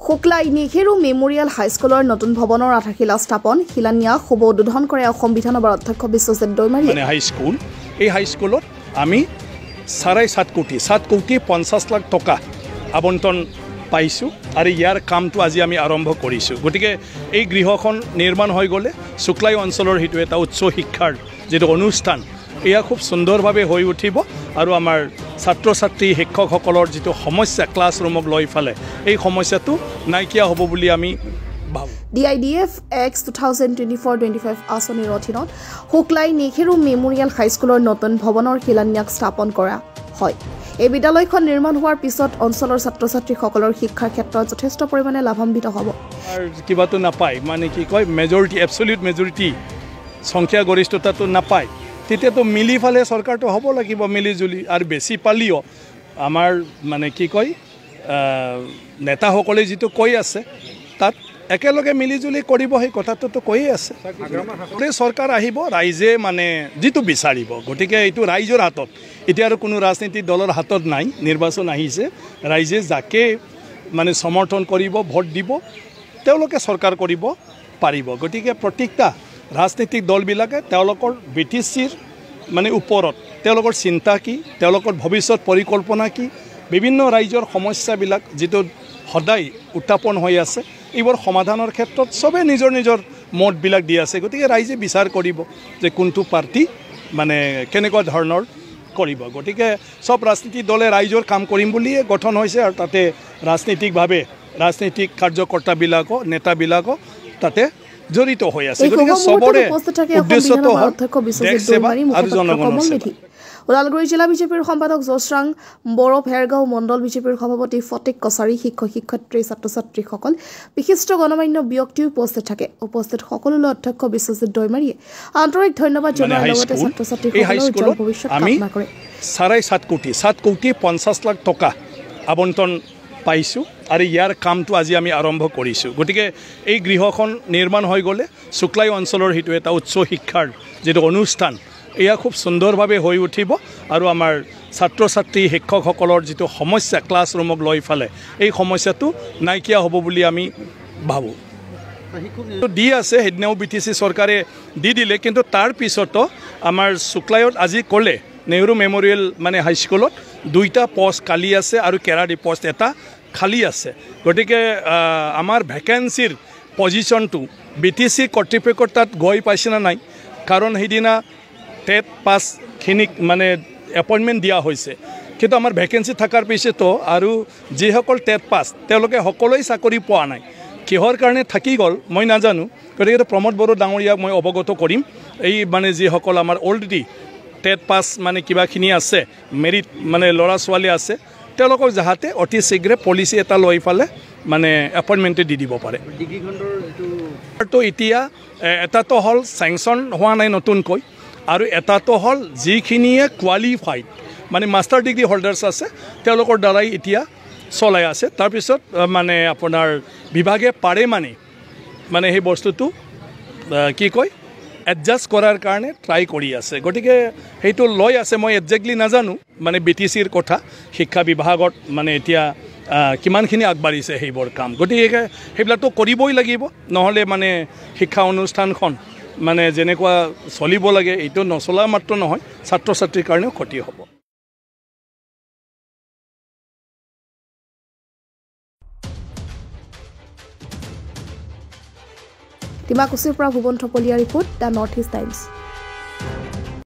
শুক্লাই নেহেৰু মেমৰিয়েল হাইস্কুলৰ নতুন ভৱনৰ আধাৰশিলা স্থাপন শিলান্যাস শুভ উদ্বোধন কৰে অসম বিধানসভাৰ অধ্যক্ষ বিশ্বজিৎ দৈমাৰী। হাইস্কুল এই হাইস্কুলত আমি 7.5 কোটি 50 লাখ টকা আবণ্টন পাইছোঁ আৰু ইয়াৰ কামটো আজি আমি আৰম্ভ কৰিছোঁ। গতিকে এই গৃহখন নিৰ্মাণ হৈ গ'লে শুক্লাই অঞ্চলৰ হিটো এটা উচ্চ শিক্ষাৰ যেটো অনুষ্ঠান এয়া খুব সুন্দৰভাৱে হৈ উঠিব আৰু আমাৰ ছাত্ৰ ছাত্ৰী শিক্ষকসকলৰ যেটো সমস্যা ক্লাছৰুমক লৈ ফালে এই সমস্যাটো নাইকিয়া হ'ব বুলি আমি ভাবোঁ। DIDF X 2024-25 আঁচনিৰ অধীনত শুক্লাই নেহেৰু মেমৰিয়েল হাইস্কুলৰ নতুন ভৱনৰ শিলান্যাস স্থাপন কৰা হয়। এই বিদ্যালয়খন নিৰ্মাণ হোৱাৰ পিছত অঞ্চলৰ ছাত্ৰ ছাত্ৰীসকলৰ শিক্ষাৰ ক্ষেত্ৰত যথেষ্ট পৰিমাণে লাভান্বিত হ'ব। আৰু কিবাটো নাপায় মানে কি কয় মেজৰিটি এবছলিউট মেজৰিটি সংখ্যাগৰিষ্ঠতাটো নাপায় তেতিয়াতো মিলি ফালে চৰকাৰটো হ'ব লাগিব মিলিজুলি আৰু বেছি পালিও আমাৰ মানে কি কয় নেতাসকলে যিটো কৈ আছে তাত একেলগে মিলিজুলি কৰিব সেই কথাটোতো কৈয়ে আছে। চৰকাৰ আহিব ৰাইজে মানে যিটো বিচাৰিব গতিকে এইটো ৰাইজৰ হাতত এতিয়া আৰু কোনো ৰাজনীতিক দলৰ হাতত নাই। নিৰ্বাচন আহিছে ৰাইজে যাকে মানে সমৰ্থন কৰিব ভোট দিব তেওঁলোকে চৰকাৰ কৰিব পাৰিব। গতিকে প্ৰত্যেকটা ৰাজনীতিক দলবিলাকে তেওঁলোকৰ BTCৰ মানে ওপৰত তেওঁলোকৰ চিন্তা কি তেওঁলোকৰ ভৱিষ্যত পৰিকল্পনা কি বিভিন্ন ৰাইজৰ সমস্যাবিলাক যিটো সদায় উত্থাপন হৈ আছে এইবোৰ সমাধানৰ ক্ষেত্ৰত সবে নিজৰ নিজৰ মতবিলাক দি আছে। গতিকে ৰাইজে বিচাৰ কৰিব যে কোনটো পাৰ্টি মানে কেনেকুৱা ধৰণৰ কৰিব। গতিকে সব ৰাজনীতিক দলে ৰাইজৰ কাম কৰিম বুলিয়ে গঠন হৈছে আৰু তাতে ৰাজনীতিকভাৱে ৰাজনীতিক কাৰ্যকৰ্তাবিলাকো নেতাবিলাকো তাতে জড়িত হৈ আছে। গতিকে সবৰে উদ্দেশ্যটো আৰু জনগণৰ সেৱা। ওদালগুৰি জিলা বিজেপিৰ সম্পাদক জোচৰাং বড়ো ভেৰগাঁও মণ্ডল বিজেপিৰ সভাপতি ফটিক কছাৰী শিক্ষক শিক্ষয়িত্ৰী ছাত্ৰ ছাত্ৰীসকল বিশিষ্ট গণমান্য ব্যক্তি উপস্থিত থাকে। উপস্থিত সকলোলৈ অধ্যক্ষ বিশ্বজিৎ দৈমাৰীয়ে আন্তৰিক ধন্যবাদ জনোৱাৰ লগতে ছাত্ৰ ছাত্ৰীসকলৰ উজ্জ্বল ভৱিষ্যত কামনা কৰে। 7 কোটি 50 লাখ টকা আবণ্টন পাইছোঁ আৰু ইয়াৰ কামটো আজি আমি আৰম্ভ কৰিছোঁ। গতিকে এই গৃহখন নিৰ্মাণ হৈ গ'লে শুক্লাই অঞ্চলৰ হিটো এটা উচ্চ শিক্ষাৰ যেটো অনুষ্ঠান এয়া খুব সুন্দৰভাৱে হৈ উঠিব আৰু আমাৰ ছাত্ৰ ছাত্ৰী শিক্ষকসকলৰ যিটো সমস্যা ক্লাছৰুমক লৈ ফালে এই সমস্যাটো নাইকিয়া হ'ব বুলি আমি ভাবোঁ। দি আছে সেইদিনাও BTC চৰকাৰে দি দিলে কিন্তু তাৰ পিছতো আমাৰ শুক্লায়ত আজি ক'লে নেহেৰু মেমৰিয়েল মানে হাইস্কুলত 2টা পোষ্ট খালী আছে আৰু কেৰাডি পোষ্ট এটা খালী আছে। গতিকে আমাৰ ভেকেঞ্চিৰ পজিশ্যনটো BTC কৰ্তৃপক্ষৰ তাত গৈ পাইছে না নাই কাৰণ সেইদিনা টেট পাছখিনিক মানে এপইণ্টমেণ্ট দিয়া হৈছে কিন্তু আমাৰ ভেকেঞ্চি থকাৰ পিছতো আৰু যিসকল টেট পাছ তেওঁলোকে সকলোৱে চাকৰি পোৱা নাই কিহৰ কাৰণে থাকি গ'ল মই নাজানো। গতিকে প্ৰমোদ বড়ো ডাঙৰীয়াক মই অৱগত কৰিম এই মানে যিসকল আমাৰ অলৰেডি টেট পাছ মানে কিবাখিনি আছে মেৰিট মানে ল'ৰা ছোৱালী আছে তেওঁলোকক যাহাতে অতি শীঘ্ৰে পলিচি এটা লৈ ফালে মানে এপইণ্টমেণ্টে দি দিব পাৰে। তো এতিয়া এটাতো হ'ল চেংচন হোৱা নাই নতুনকৈ আৰু এটাতো হ'ল যিখিনিয়ে কোৱালিফাইড মানে মাষ্টাৰ ডিগ্ৰী হোল্ডাৰ্ছ আছে তেওঁলোকৰ দ্বাৰাই এতিয়া চলাই আছে। তাৰপিছত মানে আপোনাৰ বিভাগে পাৰে মানে সেই বস্তুটো কি কয় এডজাষ্ট কৰাৰ কাৰণে ট্ৰাই কৰি আছে। গতিকে সেইটো লৈ আছে মই একজেক্টলি নাজানো মানে BTCৰ কথা শিক্ষা বিভাগত মানে এতিয়া কিমানখিনি আগবাঢ়িছে সেইবোৰ কাম। গতিকে সেইবিলাকতো কৰিবই লাগিব নহ'লে মানে শিক্ষা অনুষ্ঠানখন মানে যেনেকুৱা চলিব লাগে এইটো নচলা মাত্ৰ নহয় ছাত্ৰ ছাত্ৰীৰ কাৰণেও ক্ষতি হ'ব। ডিমাকুছিৰ পৰা Bhuban Thapliya report the North East times.